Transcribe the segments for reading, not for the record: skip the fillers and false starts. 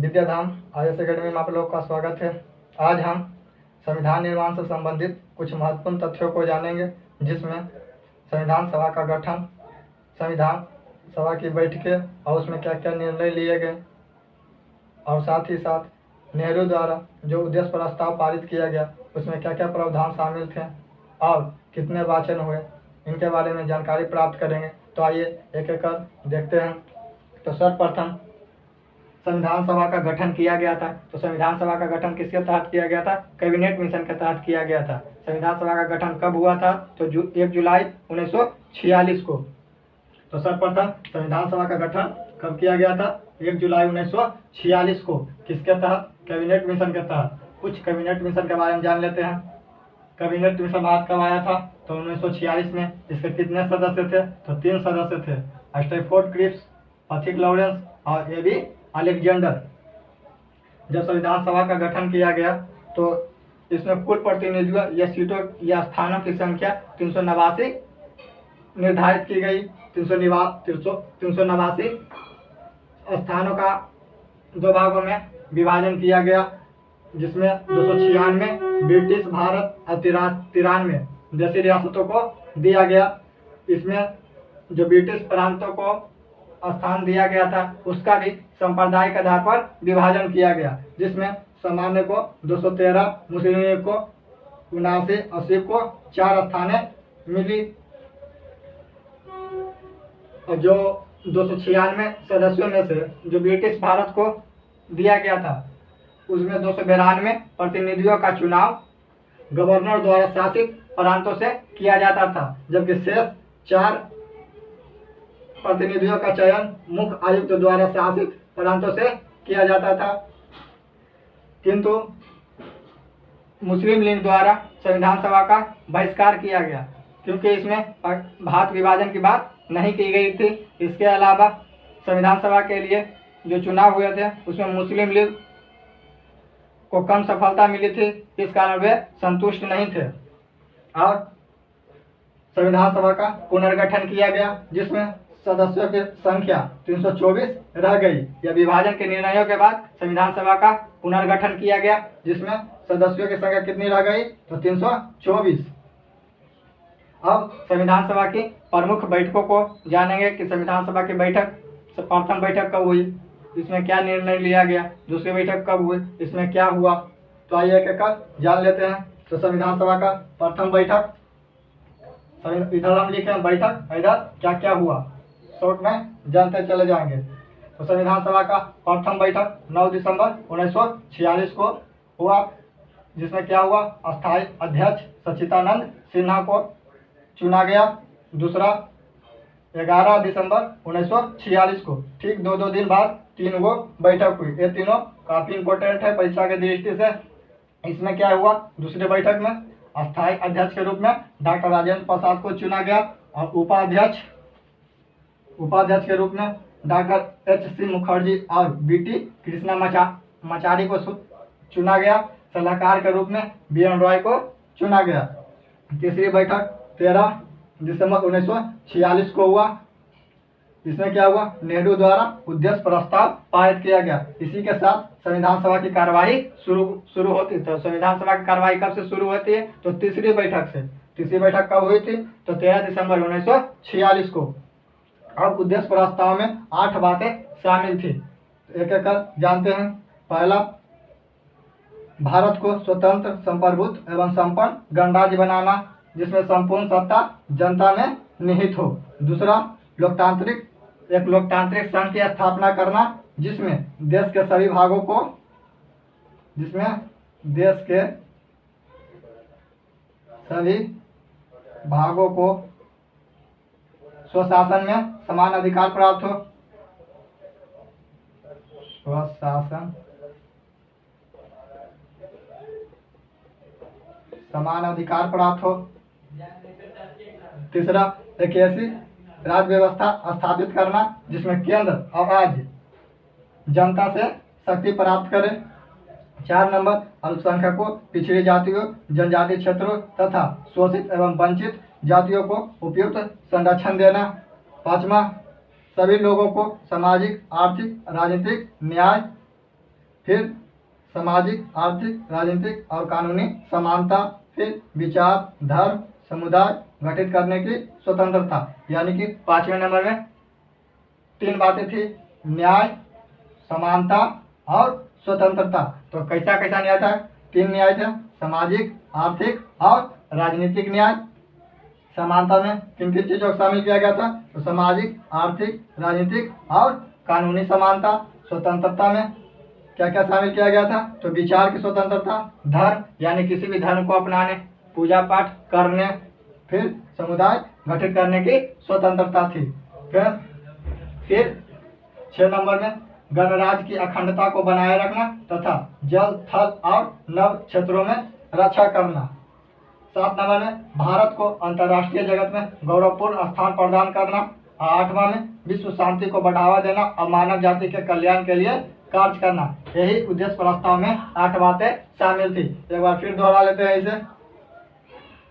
Vidyadham IAS academy में आप लोग का स्वागत है। आज हम संविधान निर्माण से संबंधित कुछ महत्वपूर्ण तथ्यों को जानेंगे, जिसमें संविधान सभा का गठन, संविधान सभा की बैठकें और उसमें क्या क्या निर्णय लिए गए, और साथ ही साथ नेहरू द्वारा जो उद्देश्य प्रस्ताव पारित किया गया उसमें क्या क्या प्रावधान शामिल थे और कितने वाचन हुए, इनके बारे में जानकारी प्राप्त करेंगे। तो आइए एक एक कर देखते हैं। तो सर्वप्रथम संविधान सभा का गठन किया गया था। तो संविधान सभा का गठन किसके तहत किया गया था? कैबिनेट मिशन के तहत किया गया था। संविधान सभा का गठन कब हुआ था? तो 1 जुलाई 1946 को। तो सर्वप्रथम संविधान सभा का गठन कब किया गया था? 1 जुलाई 1946 को। किसके तहत? कैबिनेट मिशन के तहत। कुछ कैबिनेट मिशन के बारे में जान लेते हैं। कैबिनेट मिशन भारत कब आया था? तो 1946 में। इसके कितने सदस्य थे? तो 3 सदस्य थे, स्टैफोर्ड क्रिप्स, पथिक लॉरेंस और A.B. अलेक्जेंडर। जब संविधान सभा का गठन किया गया तो इसमें कुल प्रतिनिधियों या सीटों या स्थानों की संख्या 389 निर्धारित की गई। 389 स्थानों का 2 भागों में विभाजन किया गया, जिसमें 296 ब्रिटिश भारत और 93 देशी रियासतों को दिया गया। इसमें जो ब्रिटिश प्रांतों को स्थान दिया गया था उसका भी सांप्रदायिक आधार पर विभाजन किया गया, जिसमें सामान्य को 213, मुस्लिम लीग को 79, अस्सी को 4 स्थानें मिली। और जो 296 सदस्यों में से जो ब्रिटिश भारत को दिया गया था उसमें 292 प्रतिनिधियों का चुनाव गवर्नर द्वारा शासित प्रांतों से किया जाता था, जबकि शेष 4 प्रतिनिधियों का चयन मुख्य आयुक्त द्वारा शासित प्रांतों से किया जाता था। किंतु मुस्लिम लीग द्वारा संविधान सभा का बहिष्कार किया गया, क्योंकि इसमें भाग विभाजन की बात नहीं की गई थी। इसके अलावा संविधान सभा के लिए जो चुनाव हुए थे उसमें मुस्लिम लीग को कम सफलता मिली थी, इस कारण वे संतुष्ट नहीं थे और संविधान सभा का पुनर्गठन किया गया, जिसमें सदस्यों की संख्या 324 रह गई। यह विभाजन के निर्णयों के बाद संविधान सभा का पुनर्गठन किया गया, जिसमें सदस्यों की संख्या कितनी रह गई? तो 324। अब संविधान सभा की प्रमुख बैठकों को जानेंगे कि संविधान सभा की प्रथम बैठक कब हुई, इसमें क्या निर्णय लिया गया, दूसरी बैठक कब हुई, इसमें क्या हुआ। तो आइए एक एक जान लेते हैं। तो संविधान सभा का प्रथम बैठक, इधर हम लिखे हैं बैठक, इधर क्या क्या हुआ, शॉर्ट में जानते चले जाएंगे। तो संविधान सभा का प्रथम बैठक 9 दिसंबर 1946 को हुआ, जिसमें क्या हुआ? अस्थायी अध्यक्ष सच्चिदानंद सिन्हा को चुना गया। दूसरा 11 दिसंबर 1946 को, ठीक 2 दिन बाद 3 गो बैठक हुई। ये तीनों काफी इंपॉर्टेंट है परीक्षा की दृष्टि से। इसमें क्या हुआ? दूसरी बैठक में अस्थायी अध्यक्ष के रूप में डॉक्टर राजेंद्र प्रसाद को चुना गया और उपाध्यक्ष के रूप में डॉक्टर H.C. मुखर्जी और B.T. कृष्णामाचारी को चुना गया। सलाहकार के रूप में B.N. रॉय को चुना गया। तीसरी बैठक 13 दिसंबर 1946 को हुआ। इसमें क्या हुआ? नेहरू द्वारा उद्देश्य प्रस्ताव पारित किया गया। इसी के साथ संविधान सभा की कार्यवाही शुरू होती है। तो संविधान सभा की कार्यवाही कब से शुरू होती है? तो तीसरी बैठक से। तीसरी बैठक कब हुई थी? तो 13 दिसंबर 1946 को। अब उद्देश्य प्रस्ताव में 8 बातें शामिल थी, एक एक कर जानते हैं। पहला, भारत को स्वतंत्र, संप्रभुत्व एवं संपन्न गणराज्य बनाना, जिसमें संपूर्ण सत्ता जनता में निहित हो। दूसरा, एक लोकतांत्रिक संघ की स्थापना करना, जिसमें देश के सभी भागों को स्वशासन में समान अधिकार प्राप्त हो। स्वशासन, समान अधिकार प्राप्त हो। तीसरा, एक ऐसी राज्य व्यवस्था स्थापित करना जिसमें केंद्र और राज्य जनता से शक्ति प्राप्त करे। 4 नंबर, अल्पसंख्यकों, पिछड़ी जातियों, जनजातीय क्षेत्रों तथा शोषित एवं वंचित जातियों को उपयुक्त संरक्षण देना। 5वां, सभी लोगों को सामाजिक, आर्थिक, राजनीतिक न्याय फिर सामाजिक, आर्थिक, राजनीतिक और कानूनी समानता, फिर विचार, धर्म, समुदाय गठित करने की स्वतंत्रता। यानी कि 5वें नंबर में 3 बातें थी, न्याय, समानता और स्वतंत्रता। तो कैसा कैसा न्याय था? 3 न्याय थे, सामाजिक, आर्थिक और राजनीतिक न्याय। समानता में किन किन चीजों को शामिल किया गया था? तो सामाजिक, आर्थिक, राजनीतिक और कानूनी समानता। स्वतंत्रता में क्या क्या शामिल किया गया था? तो विचार की स्वतंत्रता, धर्म यानी किसी भी धर्म को अपनाने, पूजा पाठ करने, फिर समुदाय गठित करने की स्वतंत्रता थी। फिर 6 नंबर में गणराज्य की अखंडता को बनाए रखना तथा जल, थल और नभ क्षेत्रों में रक्षा करना। 7 नंबर में भारत को अंतर्राष्ट्रीय जगत में गौरवपूर्ण स्थान प्रदान करना। 8वां में विश्व शांति को बढ़ावा देना और मानव जाति के कल्याण के लिए कार्य करना। यही उद्देश्य प्रस्ताव में 8 बातें शामिल थी। एक बार फिर दोहरा लेते हैं इसे।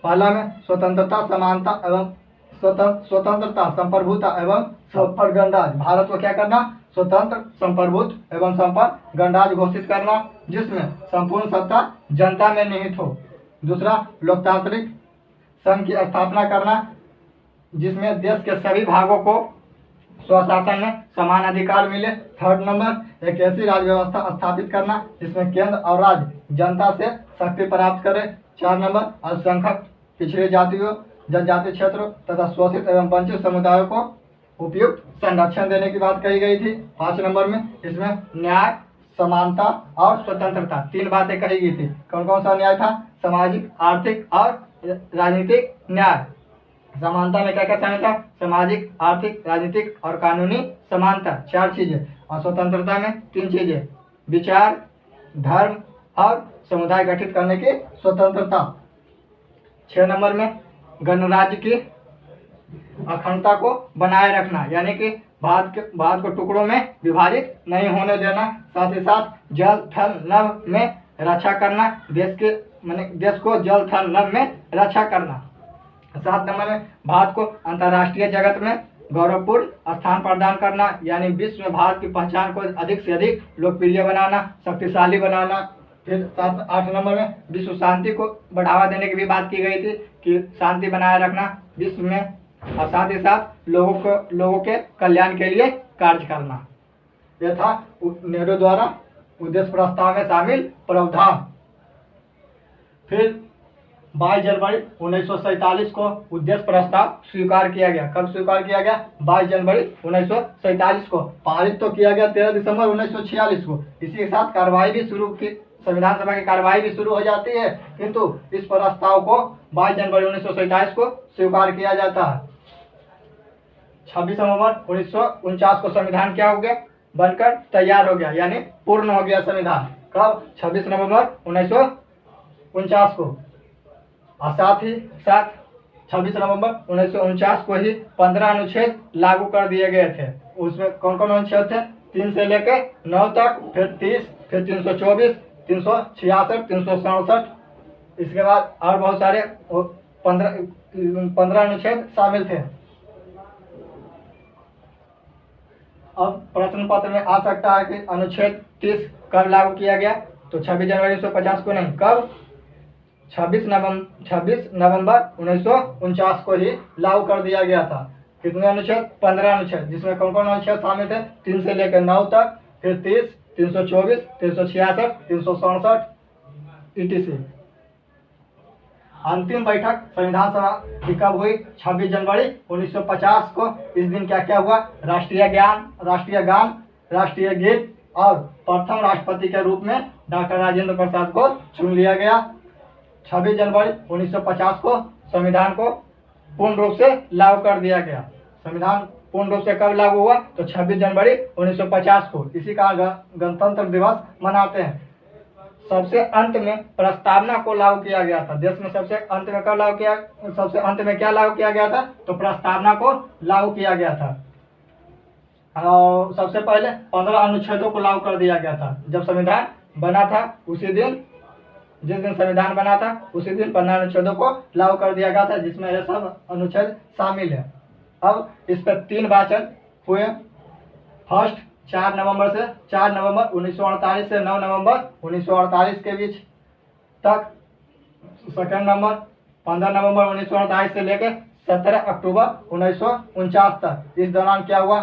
पहला में स्वतंत्रता, समानता एवं स्वतंत्रता, संप्रभुता एवं संपर्क गणराज्य। भारत को क्या करना? स्वतंत्र, संप्रभुत एवं संपर्क गणराज्य घोषित करना, जिसमें संपूर्ण सत्ता जनता में निहित हो। दूसरा, लोकतांत्रिक संघ की स्थापना करना, जिसमें देश के सभी भागों को स्वशासन में समान अधिकार मिले। 3rd नंबर, एक ऐसी राज्य व्यवस्था स्थापित करना जिसमें केंद्र और राज्य जनता से शक्ति प्राप्त करे। 4 नंबर, अल्पसंख्यक, पिछड़े जातियों, जनजातीय क्षेत्रों तथा शोषित एवं वंचित समुदायों को उपयुक्त संरक्षण देने की बात कही गई थी। 5 नंबर में इसमें न्याय, समानता और स्वतंत्रता 3 बातें कही गई थी। कौन कौन सा न्याय था? सामाजिक, आर्थिक और राजनीतिक न्याय। समानता में क्या क्या शामिल था? सामाजिक, आर्थिक, राजनीतिक और कानूनी समानता, 4 चीजें। और स्वतंत्रता में 3 चीजें, विचार, धर्म और समुदाय गठित करने की स्वतंत्रता। 6 नंबर में गणराज्य की अखंडता को बनाए रखना, यानी कि भारत को टुकड़ों में विभाजित नहीं होने देना। साथ ही साथ जल, थल, नभ में रक्षा करना, देश को जल, थल, नभ में रक्षा करना। 7 नंबर में भारत को अंतर्राष्ट्रीय जगत में गौरवपूर्ण स्थान प्रदान करना, यानी विश्व में भारत की पहचान को अधिक से अधिक लोकप्रिय बनाना, शक्तिशाली बनाना। फिर 8 नंबर में विश्व शांति को बढ़ावा देने की भी बात की गई थी कि शांति बनाए रखना विश्व में, और साथ ही साथ लोगों के कल्याण के लिए कार्य करना। यह था नेहरू द्वारा उद्देश्य प्रस्ताव में शामिल प्रावधान। फिर 22 जनवरी 1947 को उद्देश्य प्रस्ताव स्वीकार किया गया। कब स्वीकार किया गया? 22 जनवरी 1947 को। पारित तो किया गया 13 दिसंबर 1946 को। इसी के साथ कार्रवाई भी शुरू की, संविधान सभा की कार्रवाई भी शुरू हो जाती है, किंतु इस प्रस्ताव को 22 जनवरी 1947 को स्वीकार किया जाता है। 26 नवंबर 1949 को संविधान क्या हो गया? बनकर तैयार हो गया, यानी पूर्ण हो गया संविधान। कब? 26 नवंबर 1949 को। और साथ ही साथ 26 नवंबर 1949 को ही 15 अनुच्छेद लागू कर दिए गए थे। उसमें कौन कौन अनुच्छेद थे? 3 से लेकर 9 तक, फिर 30, फिर 324, 366, 367, इसके बाद और बहुत सारे 15 अनुच्छेद शामिल थे। अब प्रश्न पत्र में आ सकता है कि अनुच्छेद 30 कब लागू किया गया? तो 26 जनवरी 1950 को नहीं, कब? 26 नवंबर 1949 को ही लागू कर दिया गया था। कितने अनुच्छेद? 15 अनुच्छेद, जिसमें कौन कौन अनुच्छेद शामिल थे? 3 से लेकर 9 तक, फिर 30, 324, 366, 367 etc। अंतिम बैठक संविधान सभा की कब हुई? 26 जनवरी 1950 को। इस दिन क्या क्या हुआ? राष्ट्रीय गान, राष्ट्रीय गीत और प्रथम राष्ट्रपति के रूप में डॉक्टर राजेंद्र प्रसाद को चुन लिया गया। 26 जनवरी 1950 को संविधान को पूर्ण रूप से लागू कर दिया गया। संविधान पूर्ण रूप से कब लागू हुआ? तो 26 जनवरी 1950 को। इसी का गणतंत्र दिवस मनाते हैं। सबसे अंत में प्रस्तावना को लागू किया गया था। देश में सबसे अंत में कब लागू किया? सबसे अंत में क्या लागू किया गया था? तो प्रस्तावना को लागू किया गया था। और सबसे पहले 15 अनुच्छेदों को लागू कर दिया गया था। जब संविधान बना था उसी दिन, जिस दिन संविधान बना था उसी दिन 15 अनुच्छेदों को लागू कर दिया गया था, जिसमें यह सब अनुच्छेद शामिल है। अब इस पर 3 वाचन हुए। फर्स्ट, 4 नवंबर 1948 से 9 नवंबर 1948 के बीच तक। सेकेंड नंबर 15 नवंबर 1948 से लेकर 17 अक्टूबर 1949 तक। इस दौरान क्या हुआ?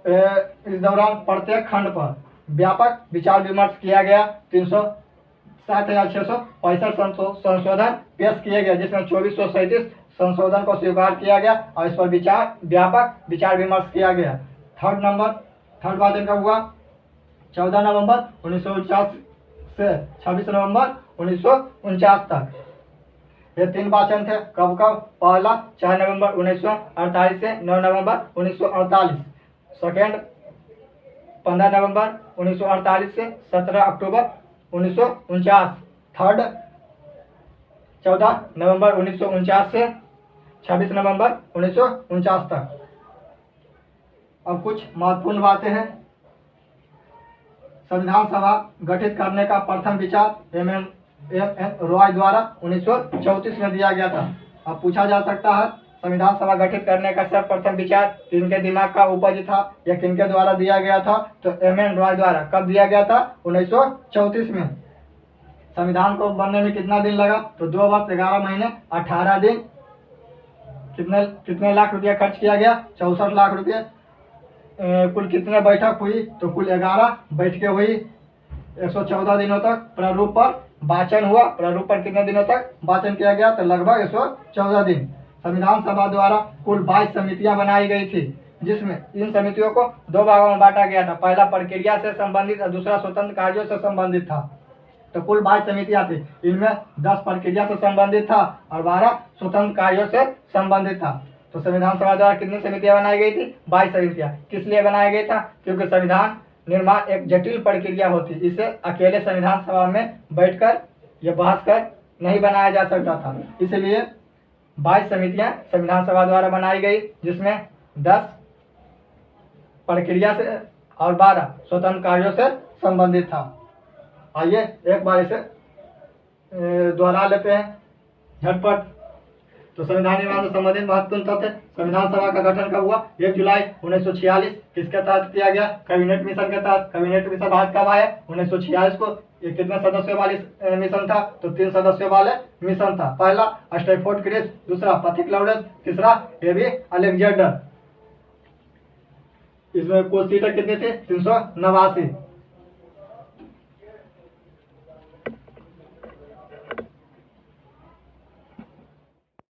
इस दौरान प्रत्येक खंड पर व्यापक विचार विमर्श किया गया। 307,665 संशोधन पेश किए गए, जिसमें 2437 संशोधन को स्वीकार किया गया और इस पर व्यापक विचार विमर्श किया गया। थर्ड वाचन कब हुआ? 14 नवंबर 1949 से 26 नवंबर 1949 तक। ये 3 वाचन थे। कब कब? पहला 4 नवंबर 1948 से 9 नवंबर 1948। सेकेंड 15 नवंबर 1948 से 17 अक्टूबर 1949। थर्ड 14 नवंबर 1949 से 26 नवंबर 1949 तक। अब कुछ महत्वपूर्ण बातें हैं। संविधान सभा गठित करने का प्रथम विचार एम एन रॉय द्वारा 1934 में दिया गया था। अब पूछा जा सकता है संविधान सभा गठित करने का सर्वप्रथम विचार किनके दिमाग का उपज था या किनके द्वारा दिया गया था? तो एम एन रॉय द्वारा। कब दिया गया था? 1934 में। संविधान को बनने में कितना दिन लगा? तो 2 वर्ष 11 महीने 18 दिन। कितने लाख रुपया खर्च किया गया? 64 लाख रुपये। कुल कितने बैठक हुई? तो कुल 11 बैठकें हुई। 114 दिनों तक प्रारूप पर वाचन हुआ। प्रारूप पर कितने दिनों तक वाचन किया गया? तो लगभग 114 दिन। संविधान सभा द्वारा कुल 22 समितियां बनाई गई थी, जिसमें इन समितियों को 2 भागों में बांटा गया था। पहला प्रक्रिया से संबंधित और दूसरा स्वतंत्र कार्यों से संबंधित था। तो कुल 22 समितियां थी। इनमें 10 प्रक्रिया से संबंधित था और 12 स्वतंत्र कार्यों से संबंधित था। तो संविधान सभा द्वारा कितनी समितियां बनाई गई थी? 22 समितियां। किस लिए बनाया गया था? क्योंकि संविधान निर्माण एक जटिल प्रक्रिया होती, इसे अकेले संविधान सभा में बैठकर या बहस कर नहीं बनाया जा सकता था। इसलिए 22 समितियां संविधान सभा द्वारा बनाई गई, जिसमें 10 प्रक्रिया से और 12 स्वतंत्र कार्यों से संबंधित था। आइए एक बार इसे दोहरा लेते हैं झटपट। तो संविधान निर्माण से संबंधित महत्वपूर्ण तथ्य। संविधान सभा का गठन कब हुआ? 1 जुलाई 1946। किसके तहत किया गया? कैबिनेट मिशन के तहत। कैबिनेट मिशन भारत कब आया? 1946 को। ये कितने सदस्यों वाली मिशन था? तो 3 सदस्यों वाले मिशन था। पहला स्टैफोर्ड क्रिप्स, दूसरा पैथिक लॉरेंस, तीसरा एबी अलेक्जेंडर। इसमें कुल सीटें कितनी थी? 389।